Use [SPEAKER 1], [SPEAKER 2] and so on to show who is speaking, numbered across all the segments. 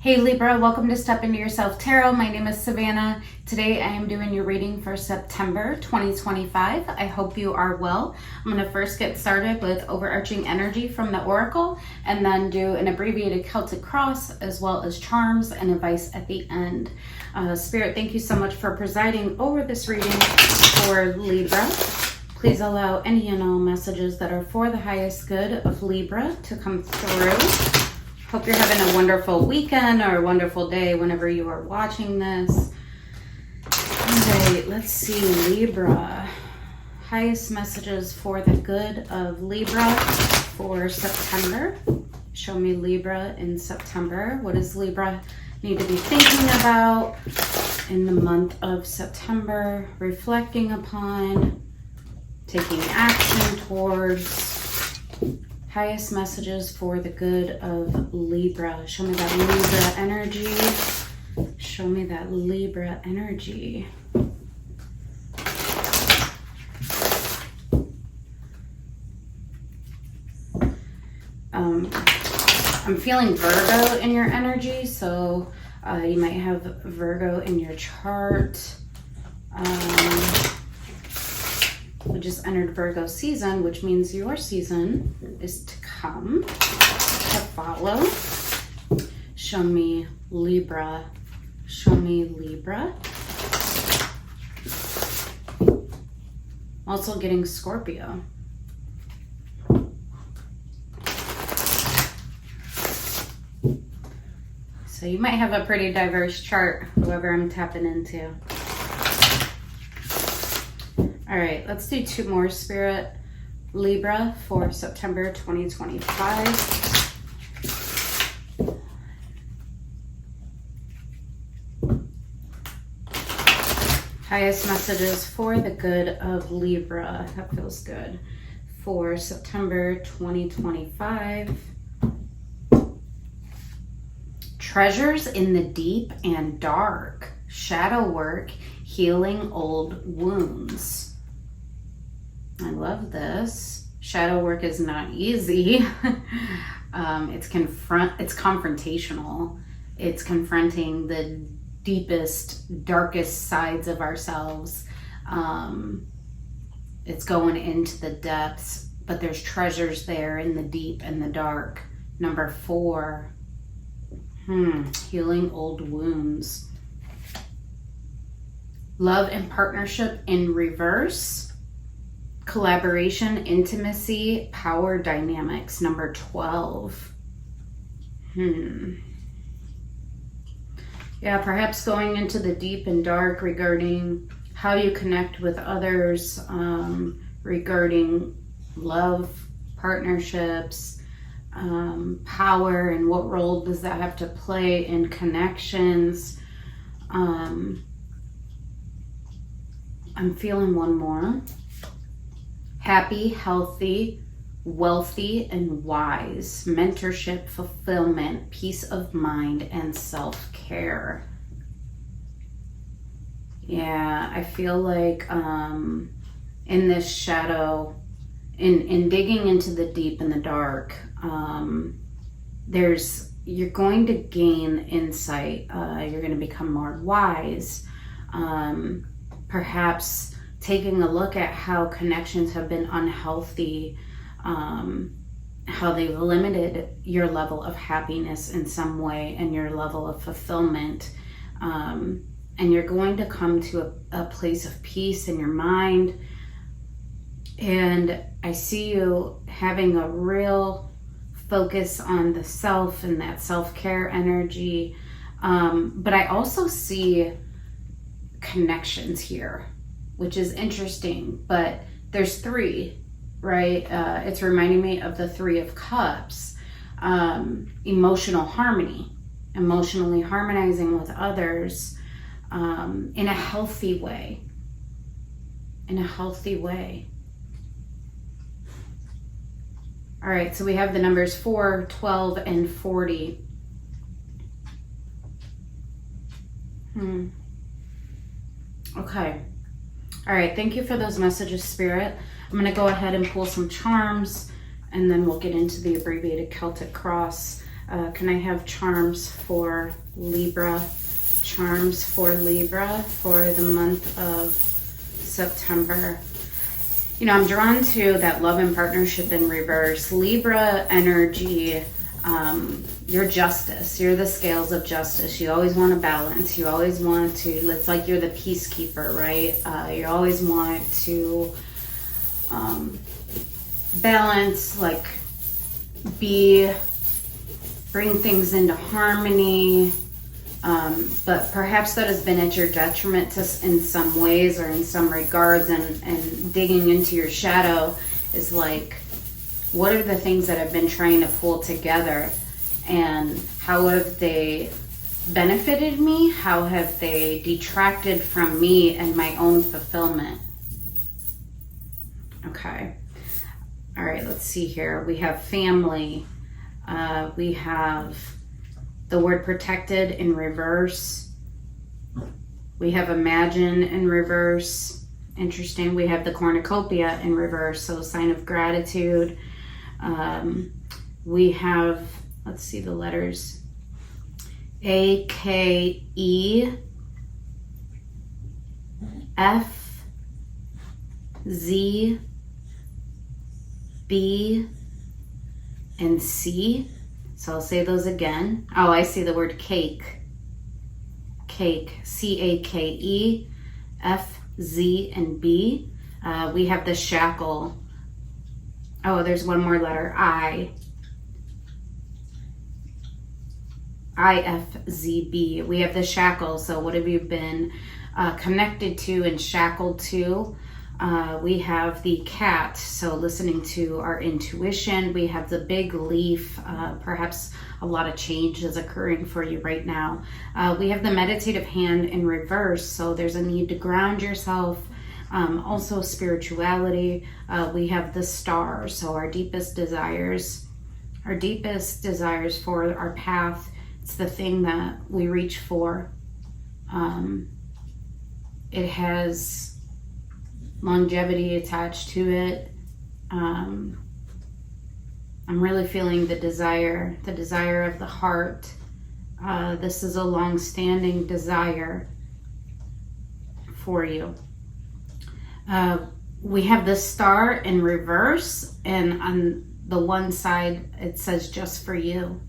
[SPEAKER 1] Hey Libra, welcome to Step Into Yourself Tarot. My name is Savannah. Today I am doing your reading for September 2025. I hope you are well. I'm going to first get started with overarching energy from the Oracle and then do an abbreviated Celtic cross as well as charms and advice at the end. Spirit, thank you so much for presiding over this reading for Libra. Please allow any and all messages that are for the highest good of Libra to come through. Hope you're having a wonderful weekend or a wonderful day whenever you are watching this. All right, let's see, Libra. Highest messages for the good of Libra for September. Show me Libra in September. What does Libra need to be thinking about in the month of September? Reflecting upon, taking action towards. Highest messages for the good of Libra. Show me that Libra energy. Show me that Libra energy. I'm feeling Virgo in your energy, so you might have Virgo in your chart. We just entered Virgo season, which means your season is to come, to follow. Show me Libra. Show me Libra. Also getting Scorpio. So you might have a pretty diverse chart, whoever I'm tapping into. All right, let's do two more, Spirit. Libra for September 2025. Highest messages for the good of Libra. That feels good. For September 2025. Treasures in the deep and dark. Shadow work, healing old wounds. I love this. Shadow work is not easy. It's confrontational. It's confronting the deepest, darkest sides of ourselves. It's going into the depths, but there's treasures there in the deep and the dark. Number 4, healing old wounds. Love and partnership in reverse. Collaboration, intimacy, power dynamics. Number 12. Yeah, perhaps going into the deep and dark regarding how you connect with others, regarding love, partnerships, power, and what role does that have to play in connections. I'm feeling one more. Happy, healthy, wealthy, and wise. Mentorship, fulfillment, peace of mind, and self-care. Yeah, I feel like in this shadow, in digging into the deep and the dark, you're going to gain insight. You're going to become more wise. Perhaps taking a look at how connections have been unhealthy, how they've limited your level of happiness in some way and your level of fulfillment. And you're going to come to a place of peace in your mind. And I see you having a real focus on the self and that self-care energy. But I also see connections here, which is interesting, but there's 3, right? It's reminding me of the 3 of Cups. Emotional harmony, emotionally harmonizing with others in a healthy way. In a healthy way. All right, so we have the numbers 4, 12, and 40. Okay. All right, thank you for those messages, Spirit. I'm going to go ahead and pull some charms, and then we'll get into the abbreviated Celtic cross. Can I have charms for Libra? Charms for Libra for the month of September. You know, I'm drawn to that love and partnership in reverse. Libra energy, you're justice. You're the scales of justice. You always want to balance. You always want to, it's like you're the peacekeeper, right? You always want to balance, like bring things into harmony. But perhaps that has been at your detriment in some ways or in some regards, and digging into your shadow is like, what are the things that I've been trying to pull together, and how have they benefited me? How have they detracted from me and my own fulfillment? Okay. All right, let's see here. We have family. We have the word protected in reverse. We have imagine in reverse. Interesting. We have the cornucopia in reverse, so sign of gratitude. We have, let's see the letters, A, K, E, F, Z, B, and C. So I'll say those again. Oh, I see the word cake. Cake, C-A-K-E, F, Z, and B. We have the shackle. Oh, there's one more letter, I. I-F-Z-B. We have the shackle. So what have you been connected to and shackled to? We have the cat, so listening to our intuition. We have the big leaf, perhaps a lot of change is occurring for you right now. We have the meditative hand in reverse, so there's a need to ground yourself. Also spirituality. We have the star, so our deepest desires for our path. It's the thing that we reach for. It has longevity attached to it. I'm really feeling the desire of the heart. This is a long-standing desire for you. We have the star in reverse, and on the one side it says just for you.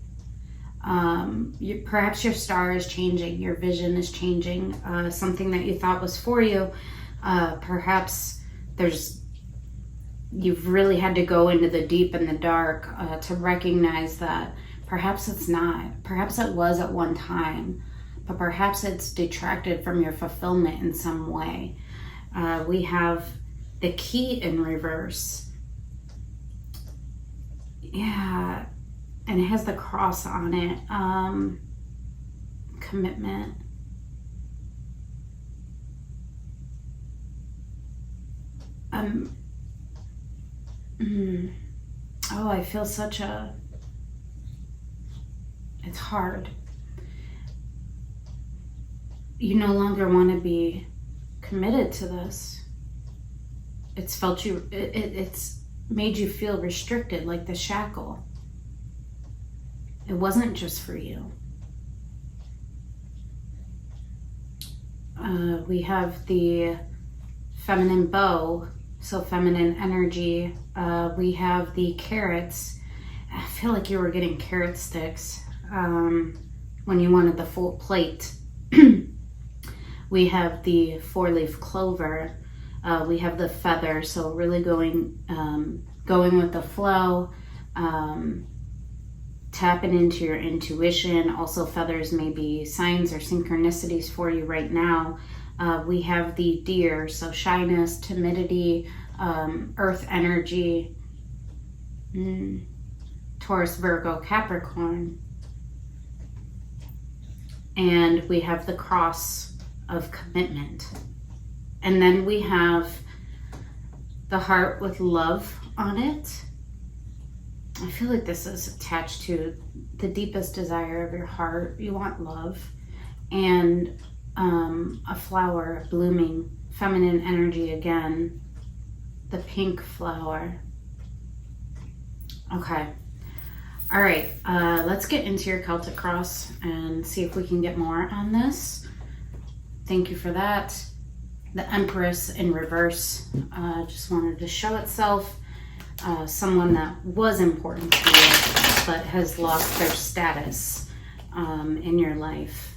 [SPEAKER 1] Perhaps your star is changing, your vision is changing, something that you thought was for you. Perhaps you've really had to go into the deep and the dark to recognize that perhaps it's not. Perhaps it was at one time, but perhaps it's detracted from your fulfillment in some way. We have the key in reverse. Yeah, and it has the cross on it. Commitment. Oh, I feel it's hard. You no longer want to be committed to this. It's made you feel restricted, like the shackle. It wasn't just for you. We have the feminine bow, so feminine energy. We have the carrots. I feel like you were getting carrot sticks when you wanted the full plate. We have the 4-leaf clover. We have the feather, so really going with the flow, tapping into your intuition. Also, feathers may be signs or synchronicities for you right now. We have the deer, so shyness, timidity, earth energy, Taurus, Virgo, Capricorn. And we have the cross of commitment. And then we have the heart with love on it. I feel like this is attached to the deepest desire of your heart. You want love. And a flower blooming, feminine energy again. The pink flower. Okay. All right, let's get into your Celtic cross and see if we can get more on this. Thank you for that. The Empress in reverse just wanted to show itself. Someone that was important to you but has lost their status in your life.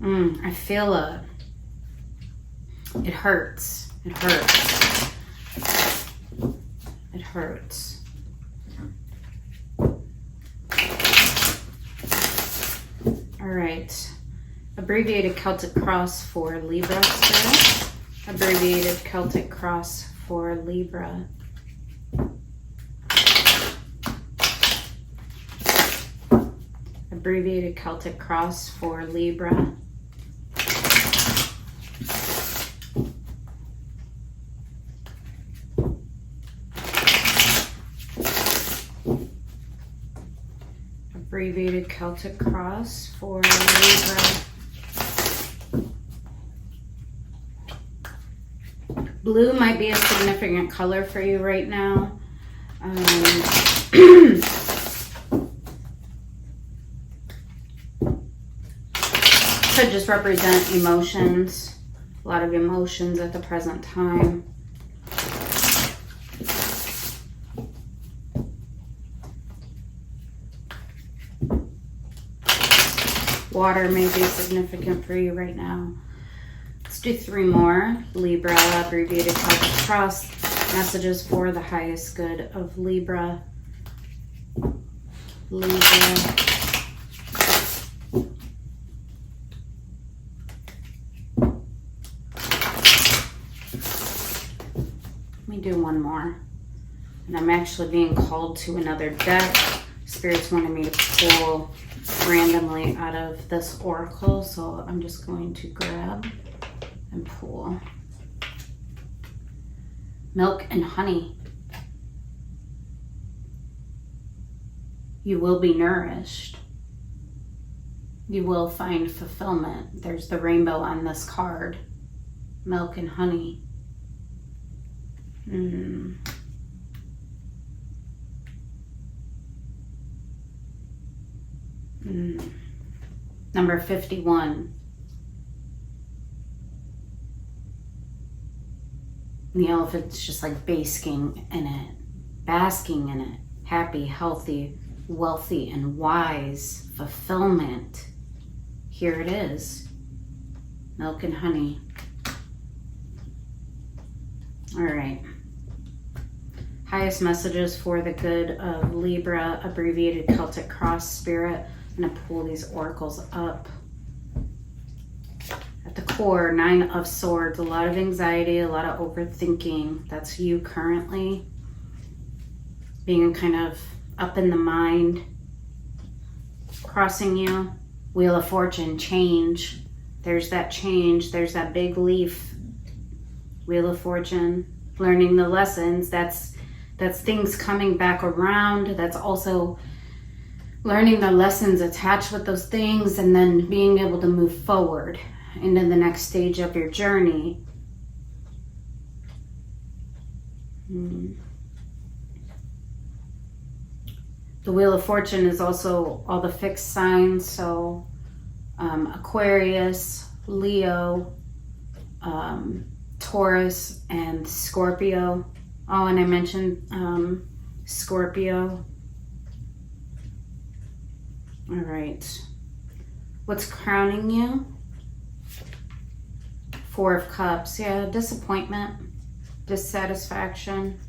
[SPEAKER 1] I feel it hurts. It hurts. It hurts. All right. Abbreviated Celtic cross for Libra spirit. Abbreviated Celtic cross for Libra. Abbreviated Celtic cross for Libra. Abbreviated Celtic cross for Libra. Blue might be a significant color for you right now. Could just represent emotions, a lot of emotions at the present time. Water may be significant for you right now. Let's do 3 more. Libra, abbreviated Celtic cross. Messages for the highest good of Libra. Libra. Let me do 1 more. And I'm actually being called to another deck. Spirit's wanting me to pull randomly out of this oracle, so I'm just going to grab and pull. Milk and honey. You will be nourished. You will find fulfillment. There's the rainbow on this card. Milk and honey. Number 51. The elephant's just like basking in it, basking in it. Happy, healthy, wealthy, and wise fulfillment. Here it is. Milk and honey. All right. Highest messages for the good of Libra, abbreviated Celtic cross spirit. I'm going to pull these oracles up. At the core, 9 of Swords, a lot of anxiety, a lot of overthinking. That's you currently. Being kind of up in the mind. Crossing you. Wheel of Fortune, change. There's that change. There's that big leaf. Wheel of Fortune. Learning the lessons. That's things coming back around. That's also learning the lessons attached with those things and then being able to move forward into the next stage of your journey. The Wheel of Fortune is also all the fixed signs, so Aquarius, Leo, Taurus, and Scorpio. Oh, and I mentioned Scorpio. All right. What's crowning you? 4 of Cups. Yeah, disappointment, dissatisfaction.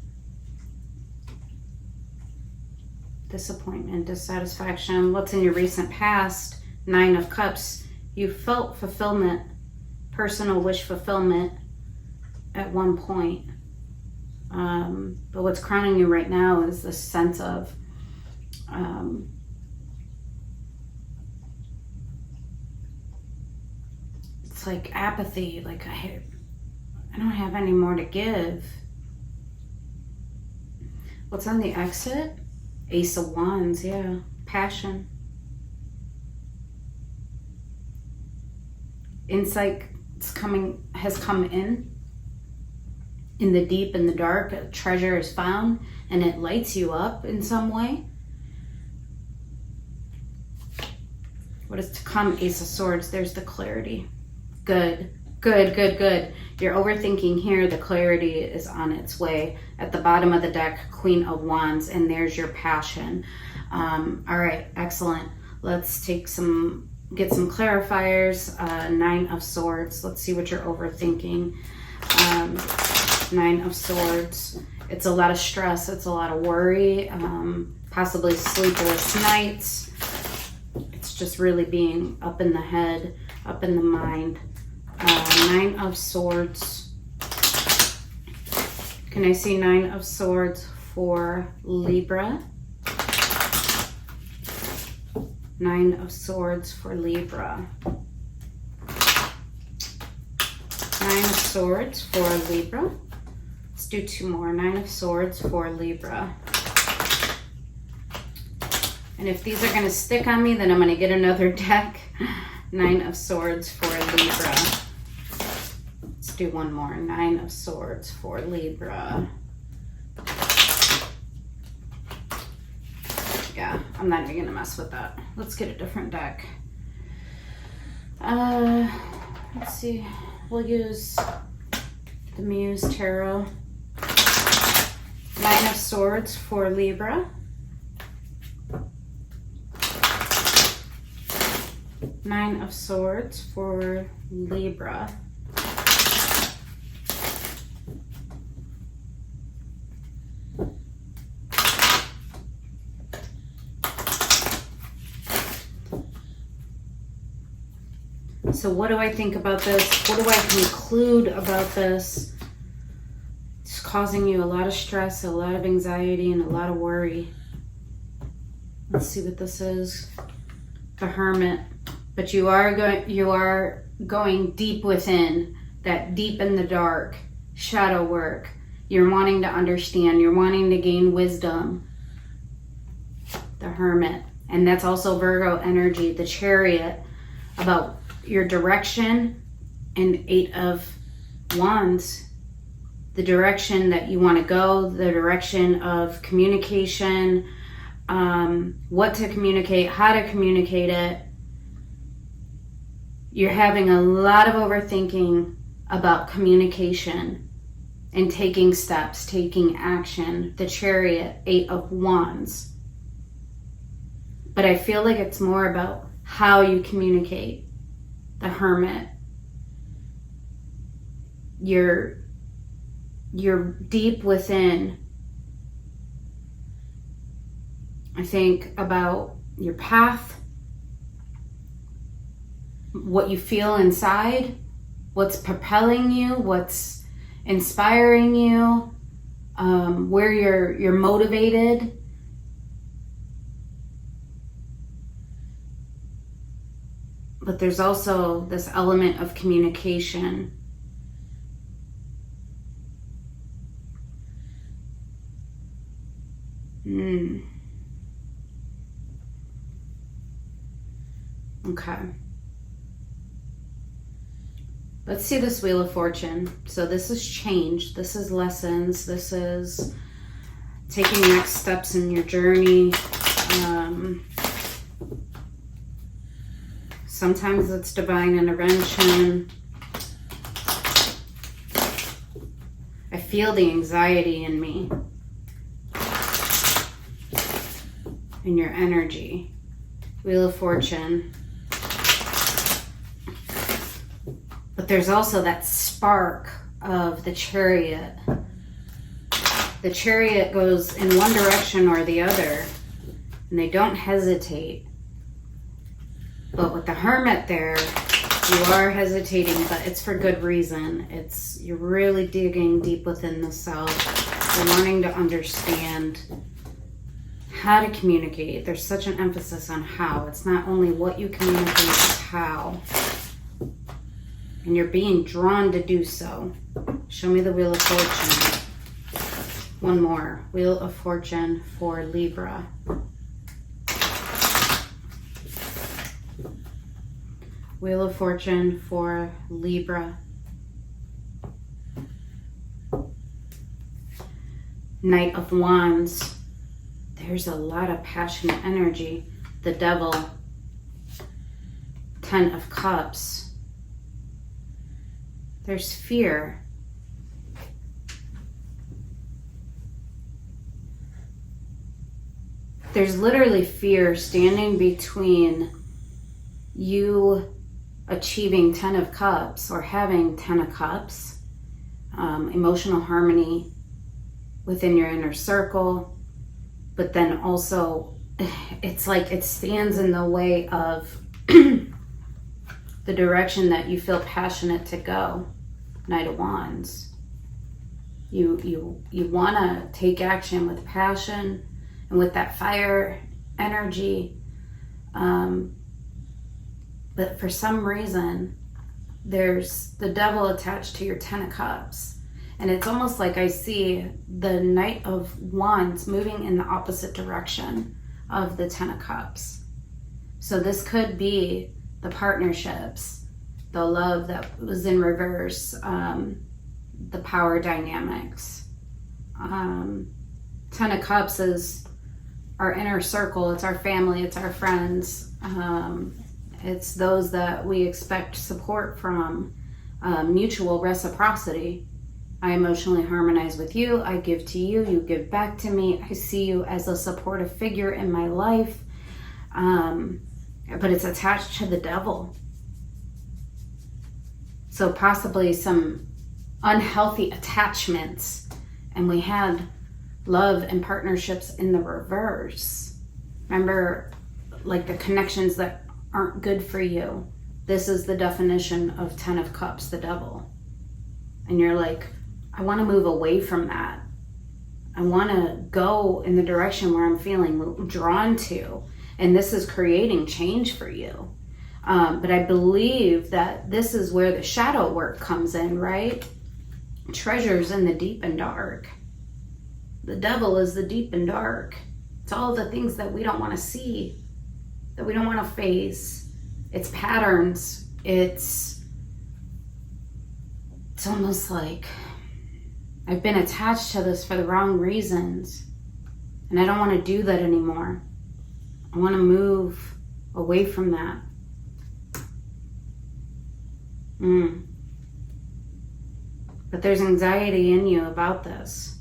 [SPEAKER 1] Disappointment, dissatisfaction. What's in your recent past? 9 of Cups. You felt fulfillment, personal wish fulfillment at one point. But what's crowning you right now is this sense of it's like apathy, like I don't have any more to give. What's on the exit? Ace of Wands, yeah. Passion. Insight has come in. in the deep, in the dark, a treasure is found and it lights you up in some way. What is to come? Ace of Swords. There's the clarity. Good. Good, good, good. You're overthinking here. The clarity is on its way. At the bottom of the deck, Queen of Wands, and there's your passion. All right, excellent. Let's get some clarifiers. 9 of Swords. Let's see what you're overthinking. 9 of Swords. It's a lot of stress. It's a lot of worry. Possibly sleepless nights. It's just really being up in the head, up in the mind. 9 of Swords. Can I see 9 of Swords for Libra? 9 of Swords for Libra. 9 of Swords for Libra. Let's do 2 more. 9 of Swords for Libra. And if these are going to stick on me, then I'm going to get another deck. 9 of Swords for Libra. Let's do 1 more. 9 of Swords for Libra. Yeah, I'm not even going to mess with that. Let's get a different deck. Let's see. We'll use the Muse Tarot. 9 of Swords for Libra. 9 of Swords for Libra. So what do I think about this? What do I conclude about this? It's causing you a lot of stress, a lot of anxiety, and a lot of worry. Let's see what this is. The Hermit. But you are going deep within, that deep in the dark, shadow work. You're wanting to understand. You're wanting to gain wisdom. The Hermit. And that's also Virgo energy, the Chariot, about your direction, and 8 of Wands, the direction that you want to go, the direction of communication, what to communicate, how to communicate it. You're having a lot of overthinking about communication and taking steps, taking action. The Chariot, 8 of Wands. But I feel like it's more about how you communicate. The Hermit. You're deep within. I think about your path, what you feel inside, what's propelling you, what's inspiring you, where you're motivated. But there's also this element of communication. Okay. Let's see this Wheel of Fortune. So this is change. This is lessons. This is taking next steps in your journey. Sometimes it's divine intervention. I feel the anxiety in me. In your energy. Wheel of Fortune. But there's also that spark of the Chariot. The Chariot goes in one direction or the other, and they don't hesitate. But with the Hermit there, you are hesitating, but it's for good reason. You're really digging deep within the self. You're wanting to understand how to communicate. There's such an emphasis on how. It's not only what you communicate, it's how. And you're being drawn to do so. Show me the Wheel of Fortune. One more. Wheel of Fortune for Libra. Wheel of Fortune for Libra. Knight of Wands, there's a lot of passionate energy. The Devil, Ten of Cups, there's fear. There's literally fear standing between you achieving Ten of Cups or having Ten of Cups, emotional harmony within your inner circle, but then also it's like it stands in the way of the direction that you feel passionate to go. Knight of Wands. You want to take action with passion and with that fire energy, but for some reason there's the Devil attached to your Ten of Cups, and it's almost like I see the Knight of Wands moving in the opposite direction of the Ten of Cups. So this could be the partnerships, the love that was in reverse, the power dynamics. Ten of Cups is our inner circle, it's our family, it's our friends, it's those that we expect support from, mutual reciprocity. I emotionally harmonize with you, I give to you, you give back to me, I see you as a supportive figure in my life, but it's attached to the Devil. So possibly some unhealthy attachments, and we had love and partnerships in the reverse. Remember, like the connections that aren't good for you. This is the definition of Ten of Cups, the Devil. And you're like, I want to move away from that. I want to go in the direction where I'm feeling drawn to. And this is creating change for you. But I believe that this is where the shadow work comes in, right? Treasures in the deep and dark. The Devil is the deep and dark. It's all the things that we don't want to see, that we don't want to face. It's patterns. It's almost like I've been attached to this for the wrong reasons, and I don't want to do that anymore. I want to move away from that. But there's anxiety in you about this.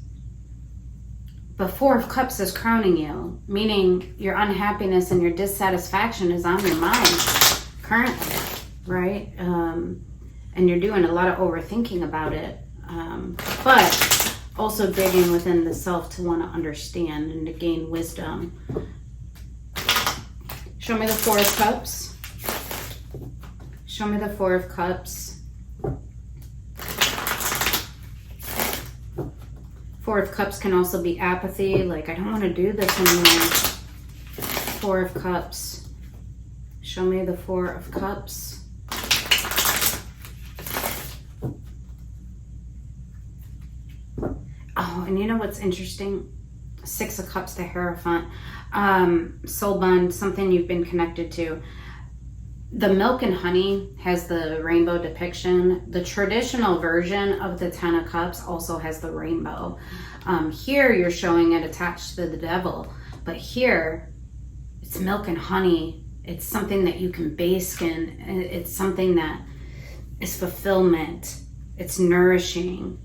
[SPEAKER 1] But Four of Cups is crowning you, meaning your unhappiness and your dissatisfaction is on your mind currently, right? And you're doing a lot of overthinking about it, but also digging within the self to want to understand and to gain wisdom. Show me the Four of Cups. Show me the Four of Cups. Four of Cups can also be apathy, like I don't want to do this anymore. Four of Cups. Show me the Four of Cups. Oh, and you know what's interesting? Six of Cups, the Hierophant. Soul bond, something you've been connected to. The Milk and Honey has the rainbow depiction. The traditional version of the Ten of Cups also has the rainbow. Here you're showing it attached to the Devil, but here it's milk and honey. It's something that you can bask in. It's something that is fulfillment. It's nourishing.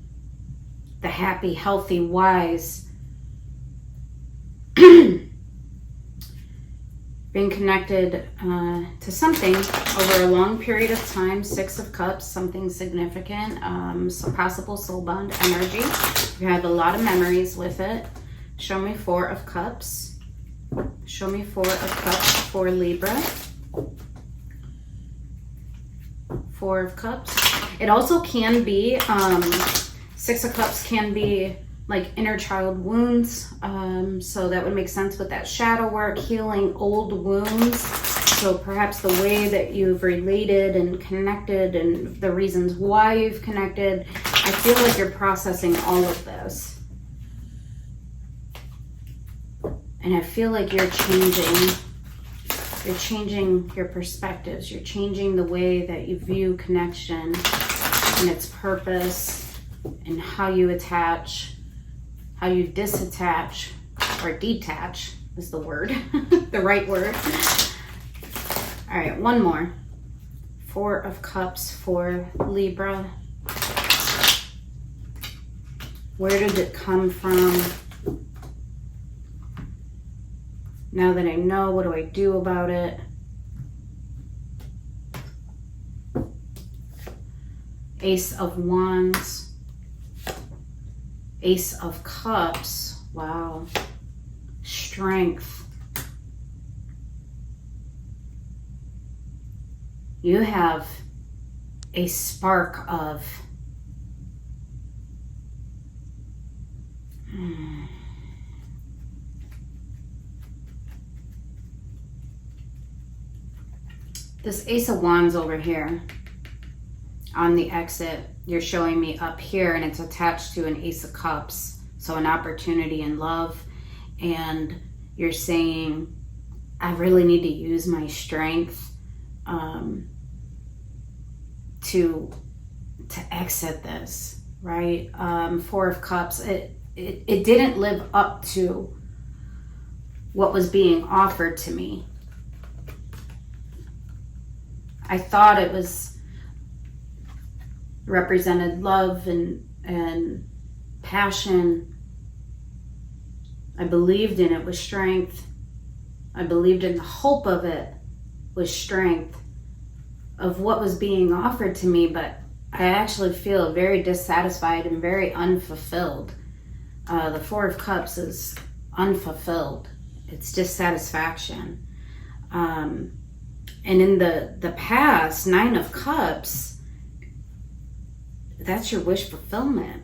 [SPEAKER 1] The happy, healthy, wise. Being connected to something over a long period of time. Six of Cups, something significant. So possible soul bond energy. You have a lot of memories with it. Show me Four of Cups. Show me Four of Cups for Libra. Four of Cups. It also can be, Six of Cups can be like inner child wounds. So that would make sense with that shadow work, healing old wounds. So perhaps the way that you've related and connected and the reasons why you've connected. I feel like you're processing all of this. And I feel like you're changing your perspectives. You're changing the way that you view connection and its purpose and how you attach, how you disattach or detach is the word, the right word. All right, one more. 4 of Cups for Libra. Where did it come from? Now that I know, what do I do about it? Ace of Wands. Ace of Cups. Wow. Strength. You have a spark of this Ace of Wands over here on the exit. You're showing me up here, and it's attached to an Ace of Cups, so an opportunity in love. And you're saying, I really need to use my strength to exit this, right? 4 of Cups, it didn't live up to what was being offered to me. I thought it was represented love and passion. I believed in it with strength. I believed in the hope of it with strength of what was being offered to me, but I actually feel very dissatisfied and very unfulfilled. The 4 of Cups is unfulfilled. It's dissatisfaction. And in the past, 9 of Cups, that's your wish fulfillment.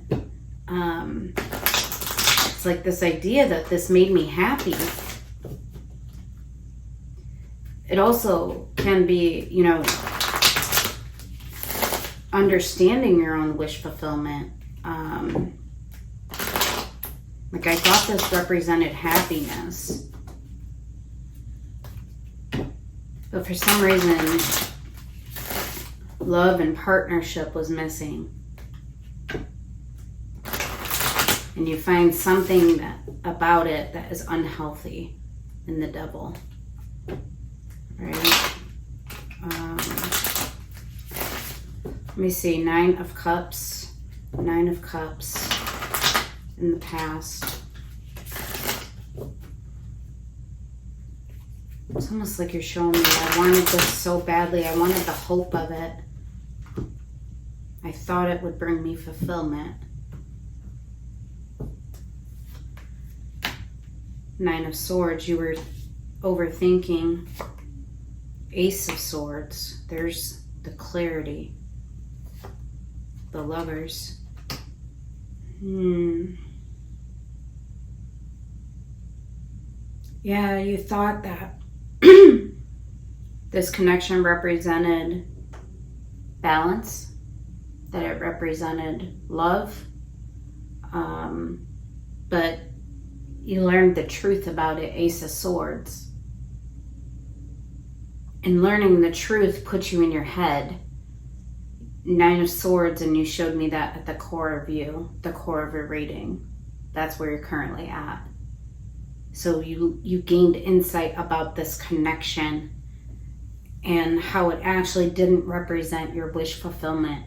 [SPEAKER 1] It's like this idea that this made me happy. It also can be, you know, understanding your own wish fulfillment. Like I thought this represented happiness, but for some reason, love and partnership was missing. And you find something about it that is unhealthy in the Devil. Right? Let me see, 9 of Cups. 9 of Cups in the past. It's almost like you're showing me, I wanted this so badly. I wanted the hope of it. I thought it would bring me fulfillment. 9 of Swords, you were overthinking. Ace of Swords, there's the clarity. The Lovers. Yeah, you thought that this connection represented balance, that it represented love, but you learned the truth about it, Ace of Swords. And learning the truth put you in your head. 9 of Swords, and you showed me that at the core of you, the core of your reading. That's where you're currently at. So you gained insight about this connection and how it actually didn't represent your wish fulfillment.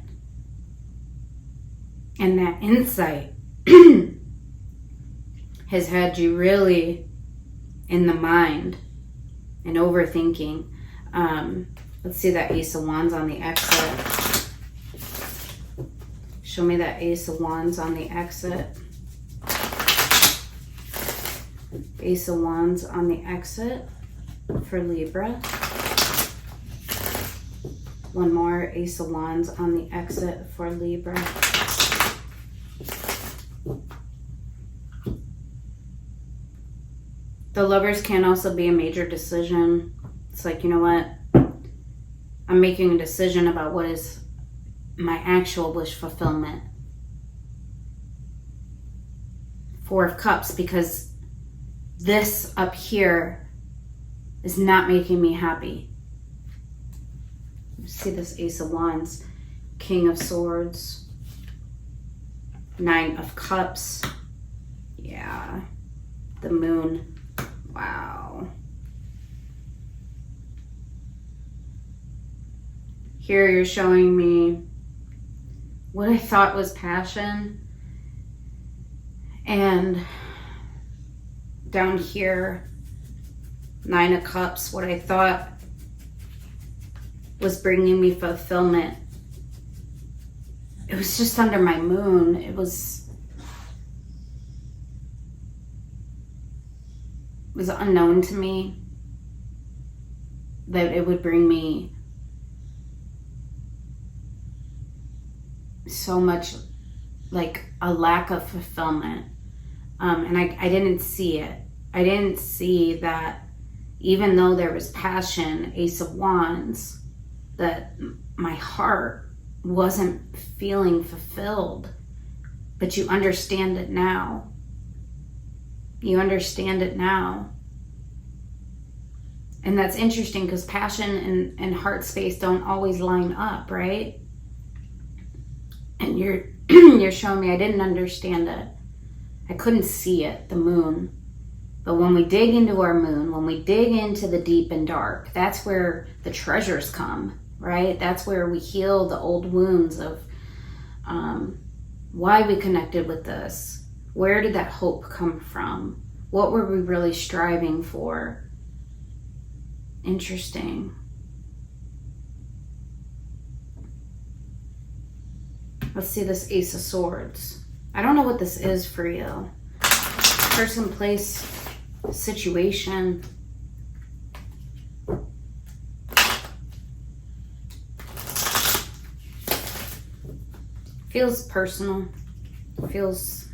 [SPEAKER 1] And that insight has had you really in the mind and overthinking. Let's see that Ace of Wands on the exit. Show me that Ace of Wands on the exit. Ace of Wands on the exit for Libra. One more Ace of Wands on the exit for Libra. The Lovers can also be a major decision. It's like, you know what? I'm making a decision about what is my actual wish fulfillment. 4 of Cups, because this up here is not making me happy. See this Ace of Wands, King of Swords, 9 of Cups. Yeah. The moon. Wow. Here you're showing me what I thought was passion. And down here, 9 of Cups, what I thought was bringing me fulfillment. It was just under my moon. It was unknown to me that it would bring me so much, like a lack of fulfillment. And I didn't see it. I didn't see that even though there was passion, Ace of Wands, that my heart wasn't feeling fulfilled. But you understand it now. You understand it now. And that's interesting because passion and heart space don't always line up, right? And you're showing me I didn't understand it. I couldn't see it, the moon. But when we dig into our moon, when we dig into the deep and dark, that's where the treasures come, right? That's where we heal the old wounds of why we connected with this. Where did that hope come from? What were we really striving for? Interesting. Let's see this Ace of Swords. I don't know what this is for you. Person, place, situation. Feels personal. Feels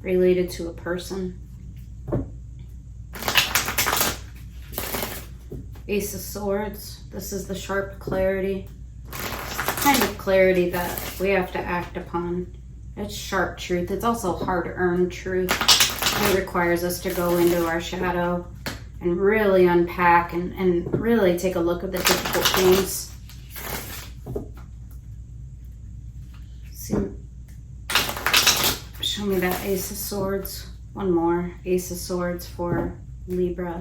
[SPEAKER 1] related to a person. Ace of Swords. This is the sharp clarity. Kind of clarity that we have to act upon. It's sharp truth. It's also hard-earned truth. It requires us to go into our shadow and really unpack and really take a look at the difficult things. Show me that Ace of Swords. One more Ace of Swords for Libra.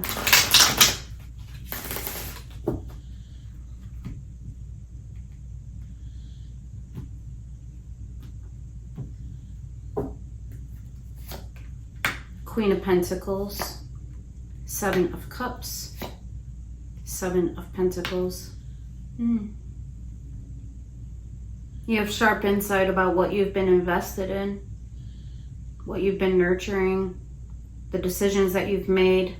[SPEAKER 1] Queen of Pentacles, 7 of Cups, 7 of Pentacles. You have sharp insight about what you've been invested in, what you've been nurturing, the decisions that you've made.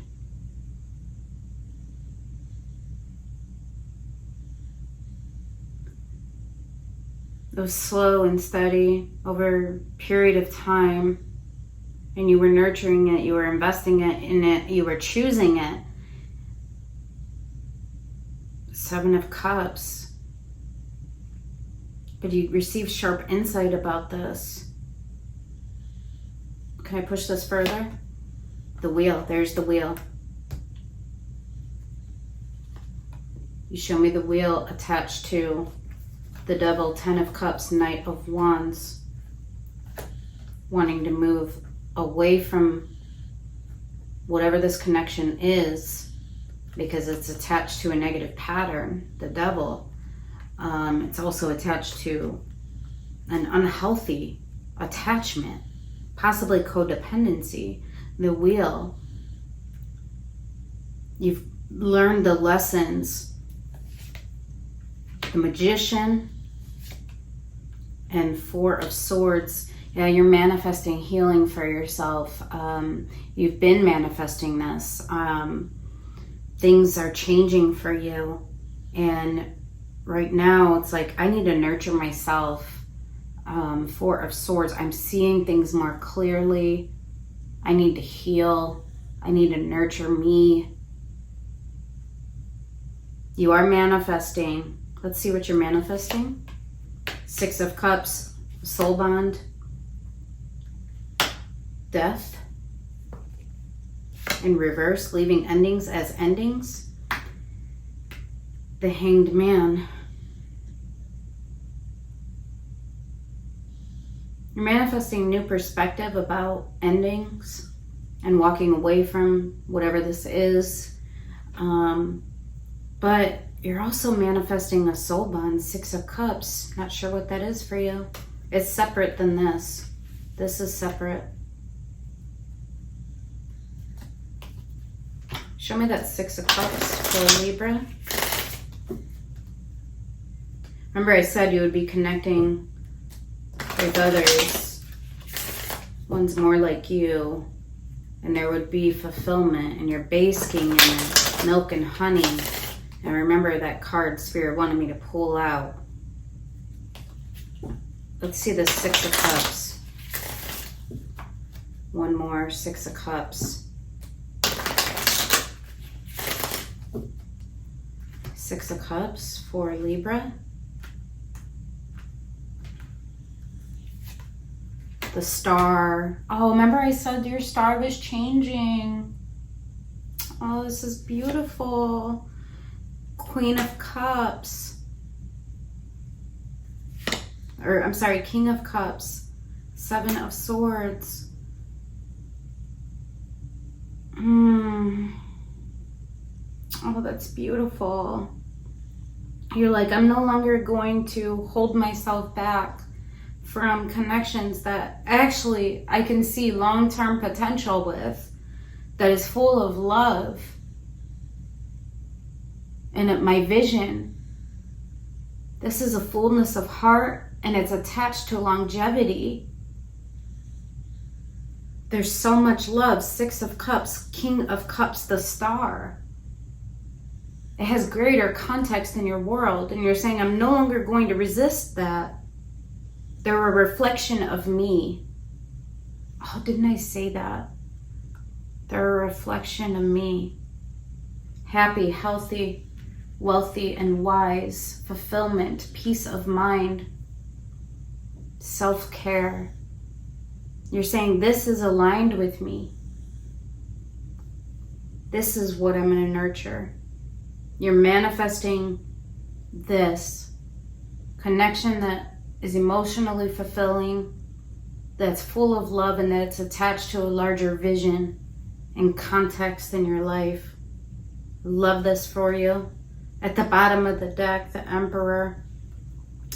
[SPEAKER 1] It was slow and steady over a period of time. And you were nurturing it, you were investing it in it, you were choosing it. 7 of Cups. But you received sharp insight about this. Can I push this further? The wheel, there's the wheel. You show me the wheel attached to the Devil, 10 of Cups, Knight of Wands. Wanting to move away from whatever this connection is because it's attached to a negative pattern, the Devil. It's also attached to an unhealthy attachment, possibly codependency. The Wheel. You've learned the lessons. The Magician and 4 of Swords. Yeah, you're manifesting healing for yourself. You've been manifesting this. Things are changing for you. And right now, it's like, I need to nurture myself. 4 of Swords. I'm seeing things more clearly. I need to heal. I need to nurture me. You are manifesting. Let's see what you're manifesting. 6 of Cups, soul bond. Death in reverse, leaving endings as endings. The Hanged Man. You're manifesting new perspective about endings and walking away from whatever this is. But you're also manifesting a soul bond, 6 of Cups. Not sure what that is for you. It's separate than this. This is separate. Show me that 6 of Cups for Libra. Remember I said you would be connecting with others. One's more like you. And there would be fulfillment. And you're basking in it. Milk and honey. And remember that card Spirit wanted me to pull out. Let's see the 6 of Cups. One more, 6 of Cups. 6 of Cups for Libra. The Star. Oh, remember I said your star was changing. Oh, this is beautiful. Queen of Cups. Or, I'm sorry, King of Cups. 7 of Swords. Oh, that's beautiful. You're like, I'm no longer going to hold myself back from connections that actually I can see long-term potential with, that is full of love. And my vision, this is a fullness of heart, and it's attached to longevity. There's so much love. 6 of Cups, King of Cups, the Star. It has greater context in your world, and you're saying, I'm no longer going to resist that. They're a reflection of me. Oh, didn't I say that? They're a reflection of me. Happy, healthy, wealthy, and wise. Fulfillment, peace of mind, self-care. You're saying, this is aligned with me. This is what I'm going to nurture. You're manifesting this connection that is emotionally fulfilling, that's full of love, and that it's attached to a larger vision and context in your life. Love this for you. At the bottom of the deck, the Emperor.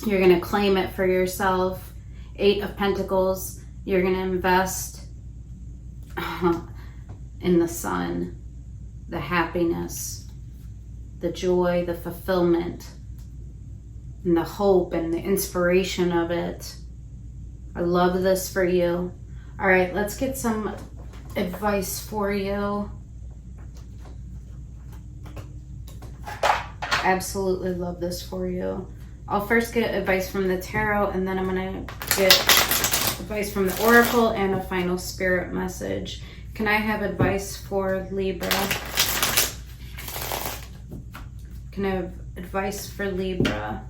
[SPEAKER 1] You're going to claim it for yourself. 8 of Pentacles. You're going to invest in the sun, the happiness, the joy, the fulfillment, and the hope and the inspiration of it. I love this for you. All right, let's get some advice for you. Absolutely love this for you. I'll first get advice from the tarot, and then I'm going to get advice from the oracle and a final spirit message. Can I have advice for Libra? Can I have advice for Libra?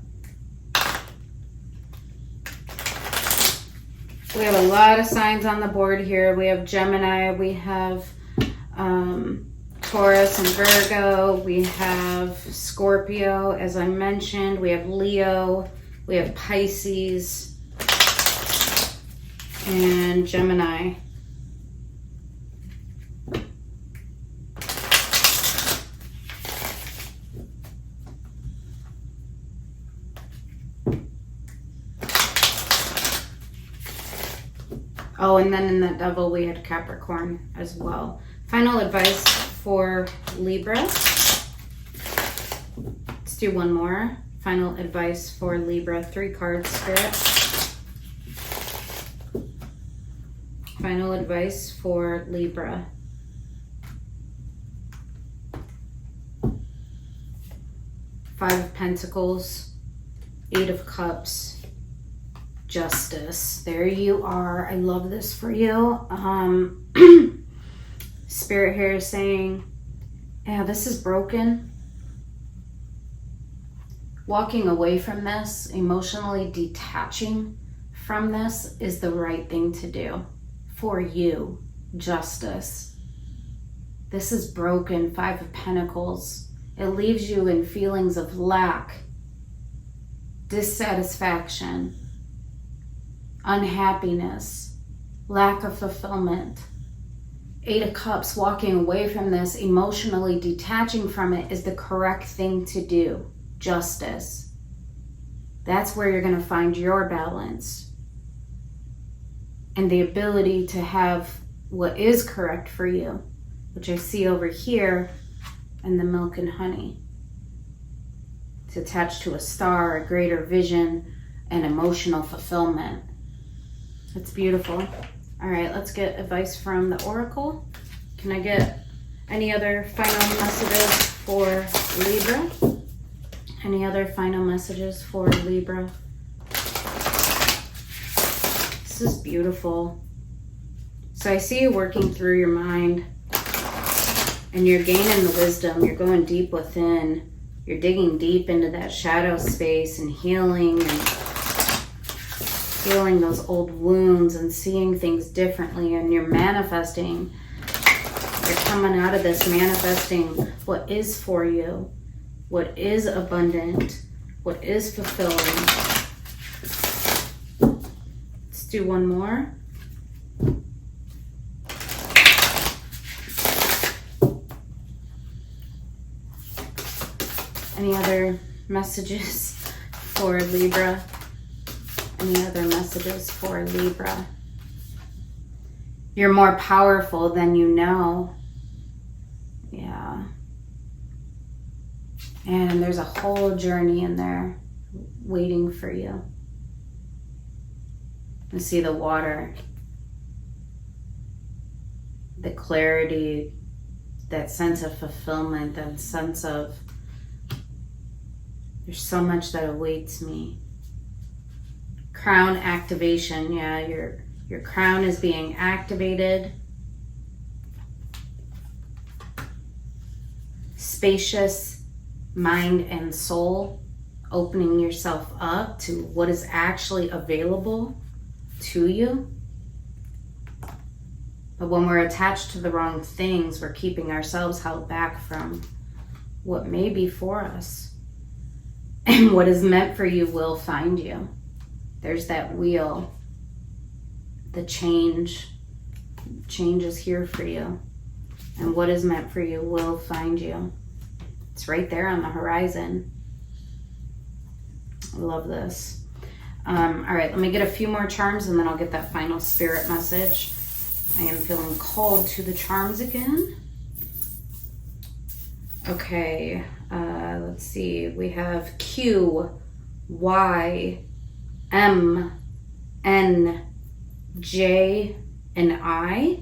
[SPEAKER 1] We have a lot of signs on the board here. We have Gemini, we have Taurus and Virgo, we have Scorpio, as I mentioned, we have Leo, we have Pisces, and Gemini. Oh, and then in the Devil, we had Capricorn as well. Final advice for Libra. Let's do one more. Final advice for Libra. 3 cards, Spirit. Final advice for Libra. Five of Pentacles. 8 of Cups. Justice. There you are. I love this for you. Spirit here is saying, yeah, this is broken. Walking away from this, emotionally detaching from this is the right thing to do for you. Justice. This is broken. 5 of Pentacles. It leaves you in feelings of lack, dissatisfaction. unhappiness, lack of fulfillment. 8 of Cups, walking away from this, emotionally detaching from it is the correct thing to do. Justice. That's where you're going to find your balance and the ability to have what is correct for you, which I see over here in the milk and honey. It's attached to a star, a greater vision, and emotional fulfillment. It's beautiful. All right, let's get advice from the Oracle. Can I get any other final messages for Libra? Any other final messages for Libra? This is beautiful. So I see you working through your mind and you're gaining the wisdom. You're going deep within. You're digging deep into that shadow space and healing those old wounds and seeing things differently, and you're manifesting. You're coming out of this manifesting what is for you, what is abundant, what is fulfilling. Let's do one more. Any other messages for Libra? Any other messages for Libra? You're more powerful than you know. Yeah. And there's a whole journey in there waiting for you. I see the water, the clarity, that sense of fulfillment, that sense of there's so much that awaits me. Crown activation. Yeah, your crown is being activated. Spacious mind and soul, opening yourself up to what is actually available to you. But when we're attached to the wrong things, we're keeping ourselves held back from what may be for us. And what is meant for you will find you. There's that wheel. The change is here for you. And what is meant for you will find you. It's right there on the horizon. I love this. All right, let me get a few more charms and then I'll get that final spirit message. I am feeling called to the charms again. Okay, let's see. We have Q, Y, M, N, J, and I.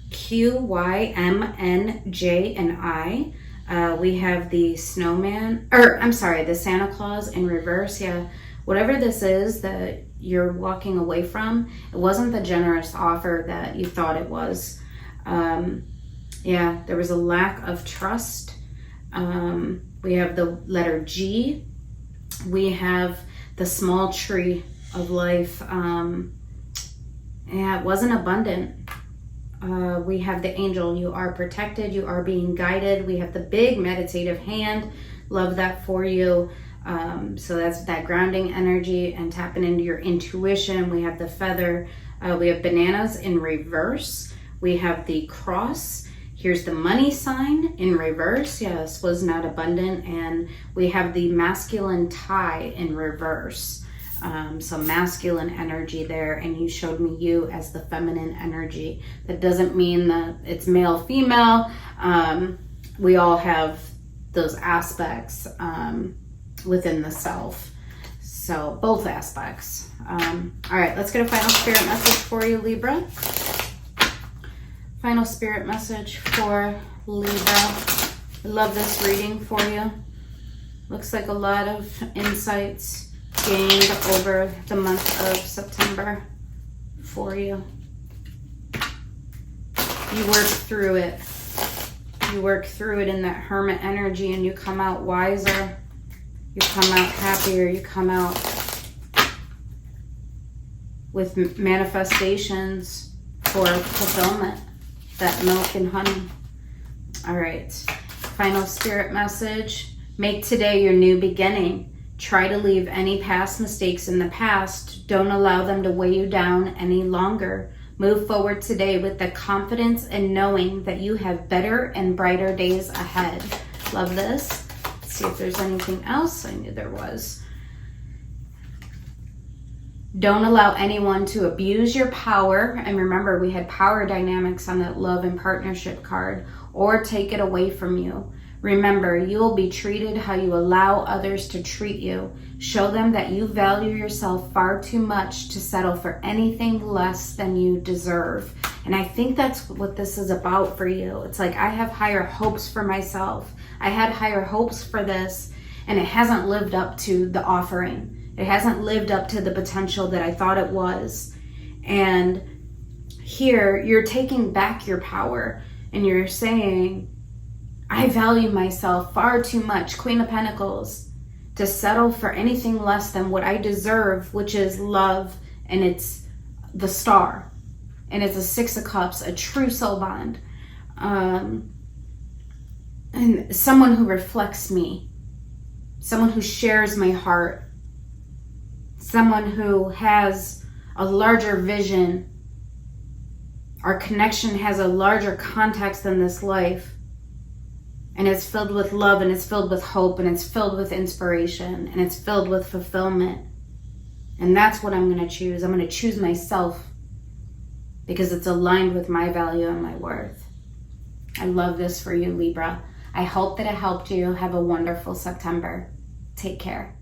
[SPEAKER 1] Q, Y, M, N, J, and I. We have the snowman, the Santa Claus in reverse. Yeah, whatever this is that you're walking away from, it wasn't the generous offer that you thought it was. Yeah, there was a lack of trust. We have the letter G. We have the small tree of life. Yeah, it wasn't abundant. We have the angel. You are protected. You are being guided. We have the big meditative hand. Love that for you. So that's that grounding energy and tapping into your intuition. We have the feather. We have bananas in reverse. We have the cross. Here's the money sign in reverse. Yes, was not abundant. And we have the masculine tie in reverse. So masculine energy there, and you showed me you as the feminine energy. That doesn't mean that it's male, female. We all have those aspects within the self. So both aspects. All right, let's get a final spirit message for you, Libra. Final spirit message for Libra. I love this reading for you. Looks like a lot of insights gained over the month of September for you. You work through it. You work through it in that hermit energy and you come out wiser. You come out happier. You come out with manifestations for fulfillment. That milk and honey. All right. Final spirit message. Make today your new beginning. Try to leave any past mistakes in the past. Don't allow them to weigh you down any longer. Move forward today with the confidence and knowing that you have better and brighter days ahead. Love this. Let's see if there's anything else. I knew there was. Don't allow anyone to abuse your power. And remember, we had power dynamics on that love and partnership card, or take it away from you. Remember, you will be treated how you allow others to treat you. Show them that you value yourself far too much to settle for anything less than you deserve. And I think that's what this is about for you. It's like, I have higher hopes for myself. I had higher hopes for this, and it hasn't lived up to the offering. It hasn't lived up to the potential that I thought it was. And here, you're taking back your power, and you're saying, I value myself far too much, Queen of Pentacles, to settle for anything less than what I deserve, which is love, and it's the Star, and it's a Six of Cups, a true soul bond, and someone who reflects me, someone who shares my heart, someone who has a larger vision. Our connection has a larger context than this life. And it's filled with love, and it's filled with hope, and it's filled with inspiration, and it's filled with fulfillment. And that's what I'm going to choose. I'm going to choose myself because it's aligned with my value and my worth. I love this for you, Libra. I hope that it helped you. Have a wonderful September. Take care.